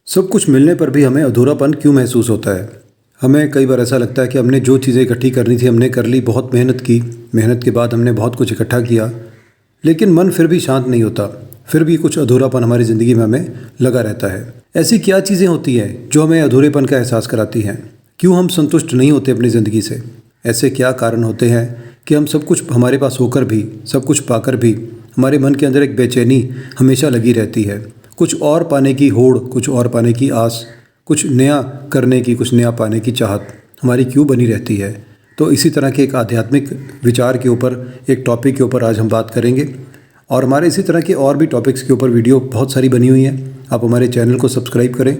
सब कुछ मिलने पर भी हमें अधूरापन क्यों महसूस होता है? हमें कई बार ऐसा लगता है कि हमने जो चीज़ें इकट्ठी करनी थी हमने कर ली, बहुत मेहनत की। मेहनत के बाद हमने बहुत कुछ इकट्ठा किया, लेकिन मन फिर भी शांत नहीं होता। फिर भी कुछ अधूरापन हमारी ज़िंदगी में हमें लगा रहता है। ऐसी क्या चीज़ें होती हैं जो हमें अधूरेपन का एहसास कराती हैं? क्यों हम संतुष्ट नहीं होते अपनी ज़िंदगी से? ऐसे क्या कारण होते हैं कि हम सब कुछ हमारे पास होकर भी, सब कुछ पाकर भी हमारे मन के अंदर एक बेचैनी हमेशा लगी रहती है? कुछ और पाने की होड़, कुछ और पाने की आस, कुछ नया करने की, कुछ नया पाने की चाहत हमारी क्यों बनी रहती है? तो इसी तरह के एक आध्यात्मिक विचार के ऊपर, एक टॉपिक के ऊपर आज हम बात करेंगे। और हमारे इसी तरह के और भी टॉपिक्स के ऊपर वीडियो बहुत सारी बनी हुई हैं। आप हमारे चैनल को सब्सक्राइब करें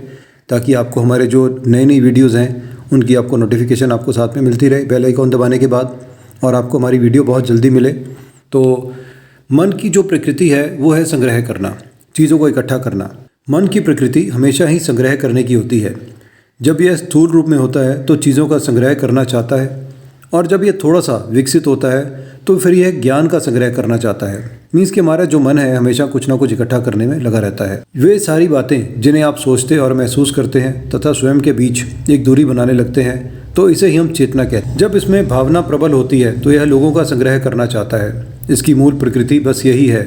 ताकि आपको हमारे जो नई नई वीडियोज़ हैं उनकी आपको नोटिफिकेशन आपको साथ में मिलती रहे बेल आइकॉन दबाने के बाद, और आपको हमारी वीडियो बहुत जल्दी मिले। तो मन की जो प्रकृति है वो है संग्रह करना, चीज़ों को इकट्ठा करना। मन की प्रकृति हमेशा ही संग्रह करने की होती है। जब यह स्थूल रूप में होता है तो चीज़ों का संग्रह करना चाहता है, और जब यह थोड़ा सा विकसित होता है तो फिर यह ज्ञान का संग्रह करना चाहता है। मीन्स के हमारा जो मन है हमेशा कुछ ना कुछ इकट्ठा करने में लगा रहता है। वे सारी बातें जिन्हें आप सोचते और महसूस करते हैं तथा स्वयं के बीच एक दूरी बनाने लगते हैं, तो इसे ही हम चेतना कहते हैं। जब इसमें भावना प्रबल होती है तो यह लोगों का संग्रह करना चाहता है। इसकी मूल प्रकृति बस यही है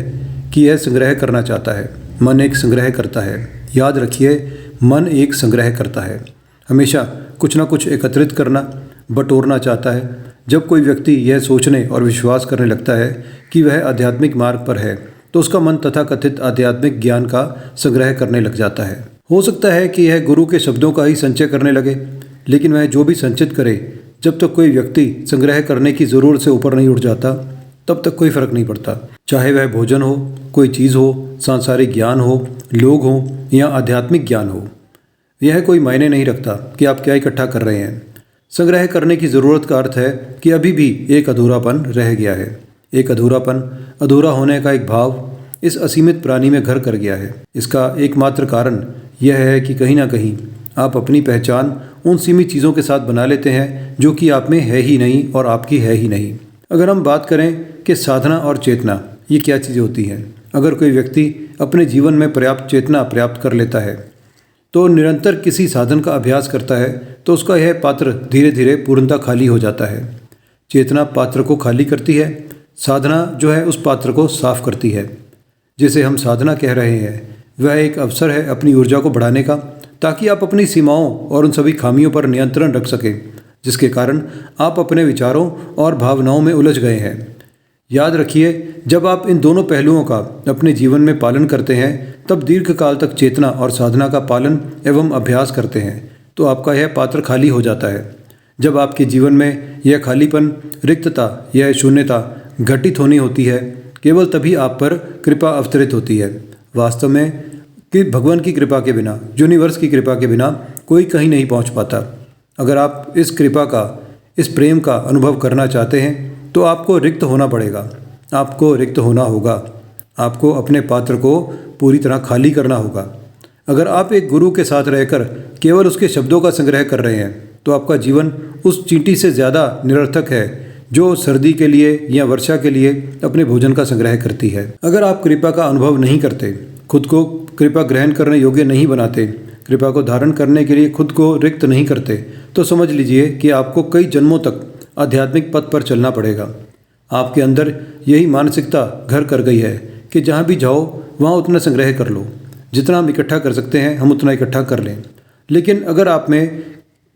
कि यह संग्रह करना चाहता है। मन एक संग्रह करता है। याद रखिए, मन एक संग्रह करता है। हमेशा कुछ ना कुछ एकत्रित करना, बटोरना चाहता है। जब कोई व्यक्ति यह सोचने और विश्वास करने लगता है कि वह आध्यात्मिक मार्ग पर है तो उसका मन तथाकथित आध्यात्मिक ज्ञान का संग्रह करने लग जाता है। हो सकता है कि यह गुरु के शब्दों का ही संचय करने लगे, लेकिन वह जो भी संचित करे, जब तक कोई व्यक्ति संग्रह करने की ज़रूरत से ऊपर नहीं उठ जाता तब तक कोई फर्क नहीं पड़ता। चाहे वह भोजन हो, कोई चीज़ हो, सांसारिक ज्ञान हो, लोग हों या आध्यात्मिक ज्ञान हो, यह कोई मायने नहीं रखता कि आप क्या इकट्ठा कर रहे हैं। संग्रह करने की ज़रूरत का अर्थ है कि अभी भी एक अधूरापन रह गया है। एक अधूरापन, अधूरा होने का एक भाव इस असीमित प्राणी में घर कर गया है। इसका एकमात्र कारण यह है कि कहीं ना कहीं आप अपनी पहचान उन सीमित चीज़ों के साथ बना लेते हैं जो कि आप में है ही नहीं और आपकी है ही नहीं। अगर हम बात करें कि साधना और चेतना ये क्या चीज़ें होती हैं, अगर कोई व्यक्ति अपने जीवन में पर्याप्त चेतना प्राप्त कर लेता है तो निरंतर किसी साधन का अभ्यास करता है तो उसका यह पात्र धीरे धीरे पूर्णतः खाली हो जाता है। चेतना पात्र को खाली करती है, साधना जो है उस पात्र को साफ करती है। जिसे हम साधना कह रहे हैं वह एक अवसर है अपनी ऊर्जा को बढ़ाने का, ताकि आप अपनी सीमाओं और उन सभी खामियों पर नियंत्रण रख सकें जिसके कारण आप अपने विचारों और भावनाओं में उलझ गए हैं। याद रखिए, जब आप इन दोनों पहलुओं का अपने जीवन में पालन करते हैं तब दीर्घकाल तक चेतना और साधना का पालन एवं अभ्यास करते हैं तो आपका यह पात्र खाली हो जाता है। जब आपके जीवन में यह खालीपन, रिक्तता, यह शून्यता घटित होनी होती है, केवल तभी आप पर कृपा अवतरित होती है। वास्तव में कि भगवान की कृपा के बिना, यूनिवर्स की कृपा के बिना कोई कहीं नहीं पहुंच पाता। अगर आप इस कृपा का, इस प्रेम का अनुभव करना चाहते हैं तो आपको रिक्त होना पड़ेगा, आपको रिक्त होना होगा, आपको अपने पात्र को पूरी तरह खाली करना होगा। अगर आप एक गुरु के साथ रहकर केवल उसके शब्दों का संग्रह कर रहे हैं तो आपका जीवन उस चींटी से ज़्यादा निरर्थक है जो सर्दी के लिए या वर्षा के लिए अपने भोजन का संग्रह करती है। अगर आप कृपा का अनुभव नहीं करते, खुद को कृपा ग्रहण करने योग्य नहीं बनाते, कृपा को धारण करने के लिए खुद को रिक्त नहीं करते, तो समझ लीजिए कि आपको कई जन्मों तक आध्यात्मिक पथ पर चलना पड़ेगा। आपके अंदर यही मानसिकता घर कर गई है कि जहाँ भी जाओ वहाँ उतना संग्रह कर लो, जितना हम इकट्ठा कर सकते हैं हम उतना इकट्ठा कर लें। लेकिन अगर आप में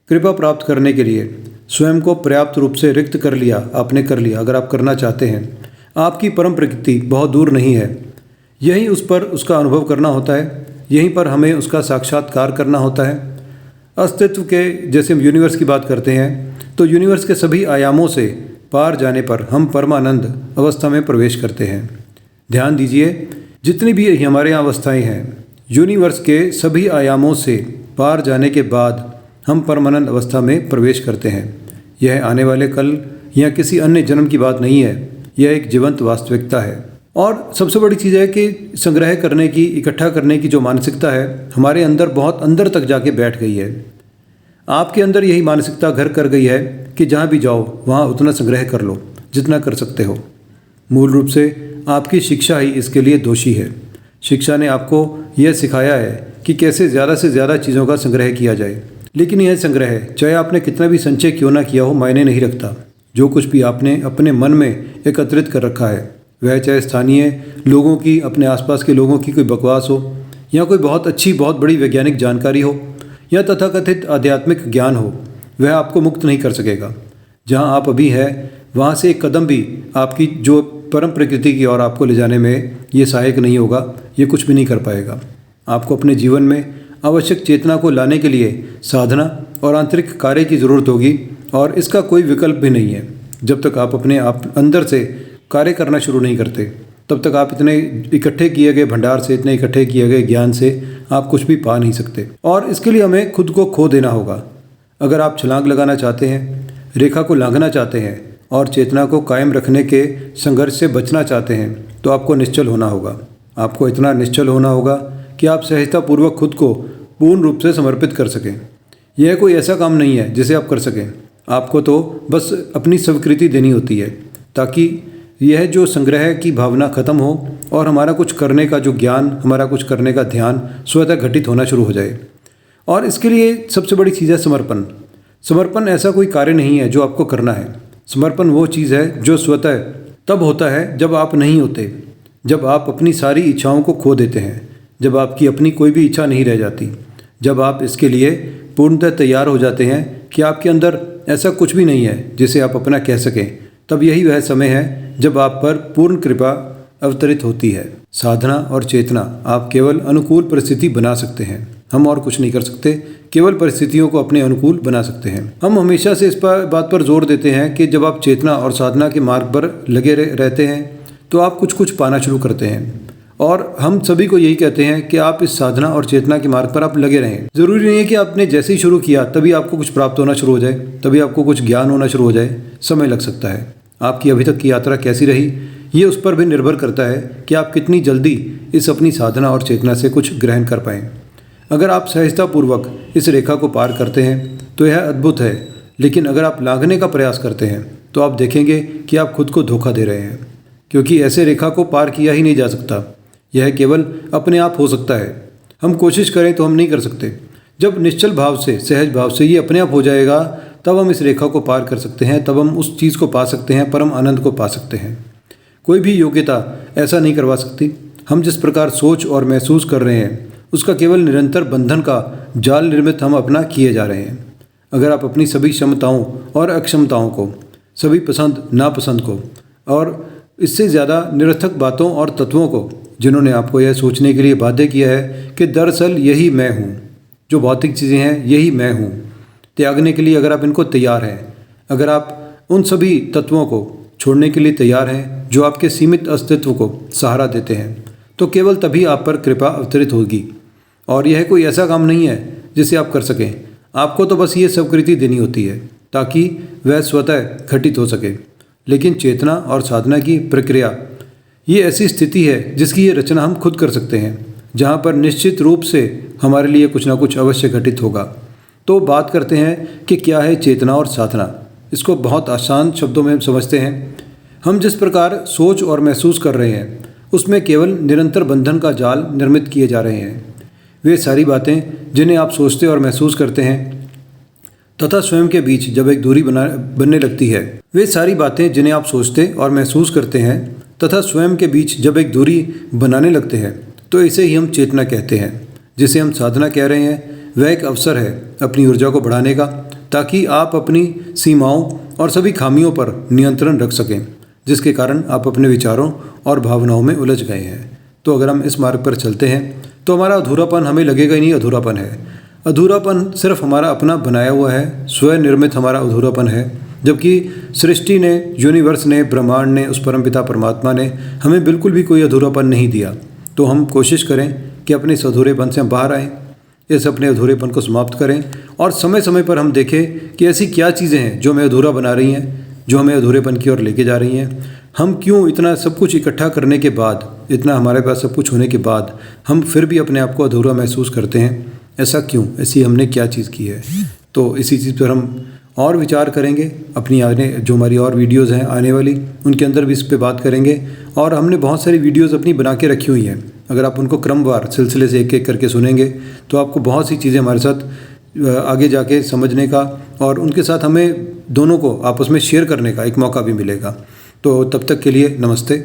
कृपा प्राप्त करने के लिए स्वयं को पर्याप्त रूप से रिक्त कर लिया, आपने कर लिया, अगर आप करना चाहते हैं, आपकी परम प्रकृति बहुत दूर नहीं है। यहीं उस पर उसका अनुभव करना होता है, यहीं पर हमें उसका साक्षात्कार करना होता है। अस्तित्व के, जैसे हम यूनिवर्स की बात करते हैं तो यूनिवर्स के सभी आयामों से पार जाने पर हम परमानंद अवस्था में प्रवेश करते हैं। ध्यान दीजिए, जितनी भी हमारे यहाँ अवस्थाएं हैं, यूनिवर्स के सभी आयामों से पार जाने के बाद हम परमानंद अवस्था में प्रवेश करते हैं। यह आने वाले कल या किसी अन्य जन्म की बात नहीं है, यह एक जीवंत वास्तविकता है। और सबसे बड़ी चीज़ है कि संग्रह करने की, इकट्ठा करने की जो मानसिकता है हमारे अंदर बहुत अंदर तक जाके बैठ गई है। आपके अंदर यही मानसिकता घर कर गई है कि जहाँ भी जाओ वहाँ उतना संग्रह कर लो जितना कर सकते हो। मूल रूप से आपकी शिक्षा ही इसके लिए दोषी है। शिक्षा ने आपको यह सिखाया है कि कैसे ज़्यादा से ज़्यादा चीज़ों का संग्रह किया जाए। लेकिन यह संग्रह, चाहे आपने कितना भी संचय क्यों ना किया हो, मायने नहीं रखता। जो कुछ भी आपने अपने मन में एकत्रित कर रखा है, वह चाहे स्थानीय लोगों की, अपने आसपास के लोगों की कोई बकवास हो, या कोई बहुत अच्छी बहुत बड़ी वैज्ञानिक जानकारी हो, या तथाकथित आध्यात्मिक ज्ञान हो, वह आपको मुक्त नहीं कर सकेगा। जहाँ आप अभी हैं वहाँ से एक कदम भी आपकी जो परम प्रकृति की ओर आपको ले जाने में ये सहायक नहीं होगा, ये कुछ भी नहीं कर पाएगा। आपको अपने जीवन में आवश्यक चेतना को लाने के लिए साधना और आंतरिक कार्य की ज़रूरत होगी, और इसका कोई विकल्प भी नहीं है। जब तक आप अपने आप अंदर से कार्य करना शुरू नहीं करते, तब तक आप इतने इकट्ठे किए गए भंडार से, इतने इकट्ठे किए गए ज्ञान से आप कुछ भी पा नहीं सकते। और इसके लिए हमें खुद को खो देना होगा। अगर आप छलांग लगाना चाहते हैं, रेखा को लांघना चाहते हैं और चेतना को कायम रखने के संघर्ष से बचना चाहते हैं, तो आपको निश्चल होना होगा। आपको इतना निश्चल होना होगा कि आप सहजतापूर्वक खुद को पूर्ण रूप से समर्पित कर सकें। यह कोई ऐसा काम नहीं है जिसे आप कर सकें। आपको तो बस अपनी स्वीकृति देनी होती है, ताकि यह जो संग्रह की भावना खत्म हो और हमारा कुछ करने का जो ज्ञान, हमारा कुछ करने का ध्यान स्वतः घटित होना शुरू हो जाए। और इसके लिए सबसे बड़ी चीज़ है समर्पण। समर्पण ऐसा कोई कार्य नहीं है जो आपको करना है। समर्पण वो चीज़ है जो स्वतः तब होता है जब आप नहीं होते, जब आप अपनी सारी इच्छाओं को खो देते हैं, जब आपकी अपनी कोई भी इच्छा नहीं रह जाती, जब आप इसके लिए पूर्णतः तैयार हो जाते हैं कि आपके अंदर ऐसा कुछ भी नहीं है जिसे आप अपना कह सकें। तब यही वह समय है जब आप पर पूर्ण कृपा अवतरित होती है। साधना और चेतना, आप केवल अनुकूल परिस्थिति बना सकते हैं। हम और कुछ नहीं कर सकते, केवल परिस्थितियों को अपने अनुकूल बना सकते हैं। हम हमेशा से इस बात पर जोर देते हैं कि जब आप चेतना और साधना के मार्ग पर लगे रहते हैं तो आप कुछ कुछ पाना शुरू करते हैं। और हम सभी को यही कहते हैं कि आप इस साधना और चेतना के मार्ग पर आप लगे रहें। ज़रूरी नहीं है कि आपने जैसे ही शुरू किया तभी आपको कुछ प्राप्त होना शुरू हो जाए, तभी आपको कुछ ज्ञान होना शुरू हो जाए। समय लग सकता है। आपकी अभी तक की यात्रा कैसी रही, ये उस पर भी निर्भर करता है कि आप कितनी जल्दी इस अपनी साधना और चेतना से कुछ ग्रहण कर पाएँ। अगर आप सहजतापूर्वक इस रेखा को पार करते हैं तो यह अद्भुत है, लेकिन अगर आप लांघने का प्रयास करते हैं तो आप देखेंगे कि आप खुद को धोखा दे रहे हैं, क्योंकि ऐसे रेखा को पार किया ही नहीं जा सकता। यह केवल अपने आप हो सकता है। हम कोशिश करें तो हम नहीं कर सकते। जब निश्चल भाव से, सहज भाव से ये अपने आप हो जाएगा, तब हम इस रेखा को पार कर सकते हैं, तब हम उस चीज़ को पा सकते हैं, परम आनंद को पा सकते हैं। कोई भी योग्यता ऐसा नहीं करवा सकती। हम जिस प्रकार सोच और महसूस कर रहे हैं, उसका केवल निरंतर बंधन का जाल निर्मित हम अपना किए जा रहे हैं। अगर आप अपनी सभी क्षमताओं और अक्षमताओं को, सभी पसंद नापसंद को, और इससे ज़्यादा निरर्थक बातों और तत्वों को, जिन्होंने आपको यह सोचने के लिए बाध्य किया है कि दरअसल यही मैं हूँ, जो भौतिक चीज़ें हैं यही मैं हूँ, त्यागने के लिए अगर आप इनको तैयार हैं, अगर आप उन सभी तत्वों को छोड़ने के लिए तैयार हैं जो आपके सीमित अस्तित्व को सहारा देते हैं, तो केवल तभी आप पर कृपा अवतरित होगी। और यह कोई ऐसा काम नहीं है जिसे आप कर सकें। आपको तो बस ये स्वीकृति देनी होती है ताकि वह स्वतः घटित हो सके। लेकिन चेतना और साधना की प्रक्रिया ये ऐसी स्थिति है जिसकी ये रचना हम खुद कर सकते हैं, जहाँ पर निश्चित रूप से हमारे लिए कुछ ना कुछ अवश्य घटित होगा। तो बात करते हैं कि क्या है चेतना और साधना। इसको बहुत आसान शब्दों में समझते हैं। हम जिस प्रकार सोच और महसूस कर रहे हैं, उसमें केवल निरंतर बंधन का जाल निर्मित किए जा रहे हैं। वे सारी बातें जिन्हें आप सोचते और महसूस करते हैं तथा स्वयं के बीच जब एक दूरी बनने लगती है, वे सारी बातें जिन्हें आप सोचते और महसूस करते हैं तथा स्वयं के बीच जब एक दूरी बनाने लगते हैं, तो इसे ही हम चेतना कहते हैं। जिसे हम साधना कह रहे हैं, वह एक अवसर है अपनी ऊर्जा को बढ़ाने का, ताकि आप अपनी सीमाओं और सभी खामियों पर नियंत्रण रख सकें, जिसके कारण आप अपने विचारों और भावनाओं में उलझ गए हैं। तो अगर हम इस मार्ग पर चलते हैं तो हमारा अधूरापन हमें लगेगा ही नहीं अधूरापन है। अधूरापन सिर्फ हमारा अपना बनाया हुआ है, स्वयं निर्मित हमारा अधूरापन है, जबकि सृष्टि ने, यूनिवर्स ने, ब्रह्मांड ने, उस परमपिता परमात्मा ने हमें बिल्कुल भी कोई अधूरापन नहीं दिया। तो हम कोशिश करें कि अपने इस अधूरेपन से हम बाहर आएँ, इस अपने अधूरेपन को समाप्त करें, और समय समय पर हम देखें कि ऐसी क्या चीज़ें हैं जो हमें अधूरा बना रही हैं, जो हमें अधूरेपन की ओर लेके जा रही हैं। हम क्यों इतना सब कुछ इकट्ठा करने के बाद, इतना हमारे पास सब कुछ होने के बाद, हम फिर भी अपने आप को अधूरा महसूस करते हैं? ऐसा क्यों? ऐसी हमने क्या चीज़ की है? तो इसी चीज़ पर हम और विचार करेंगे। अपनी आने जो हमारी और वीडियोज़ हैं आने वाली, उनके अंदर भी इस पर बात करेंगे। और हमने बहुत सारी वीडियोज़ अपनी बना के रखी हुई हैं अगर आप उनको क्रमवार सिलसिले से एक एक करके सुनेंगे तो आपको बहुत सी चीज़ें हमारे साथ आगे जाके समझने का और उनके साथ हमें दोनों को आपस में शेयर करने का एक मौका भी मिलेगा। तो तब तक के लिए नमस्ते।